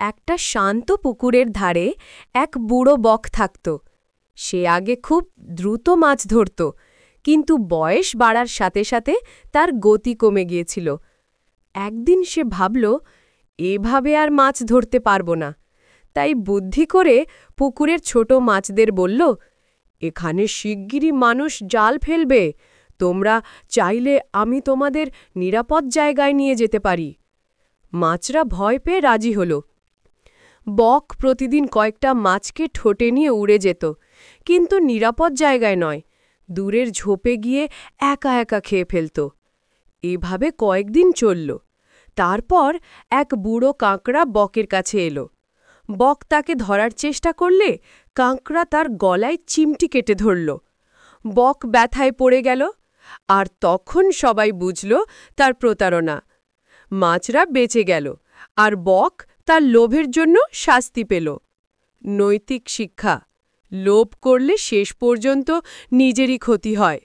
একটা শান্ত পুকুরের ধারে এক বুড়ো বক থাকত। সে আগে খুব দ্রুত মাছ ধরত, কিন্তু বয়স বাড়ার সাথে সাথে তার গতি কমে গিয়েছিল। একদিন সে ভাবল, এভাবে আর মাছ ধরতে পারব না। তাই বুদ্ধি করে পুকুরের ছোট মাছদের বলল, এখানে শিগগিরই মানুষ জাল ফেলবে, তোমরা চাইলে আমি তোমাদের নিরাপদ জায়গায় নিয়ে যেতে পারি। মাছরা ভয় পেয়ে রাজি হল। বক প্রতিদিন কয়েকটা মাছকে ঠোঁটে নিয়ে উড়ে যেত, কিন্তু নিরাপদ জায়গায় নয়, দূরের ঝোপে গিয়ে একা একা খেয়ে ফেলত। এভাবে কয়েকদিন চলল। তারপর এক বুড়ো কাঁকড়া বকের কাছে এলো। বক তাকে ধরার চেষ্টা করলে কাঁকড়া তার গলায় চিমটি কেটে ধরল। বক ব্যথায় পড়ে গেল, আর তখন সবাই বুঝল তার প্রতারণা। মাছরা বেঁচে গেল, আর বক তার লোভের জন্য শাস্তি পেল। নৈতিক শিক্ষা: লোভ করলে শেষ পর্যন্ত নিজেরই ক্ষতি হয়।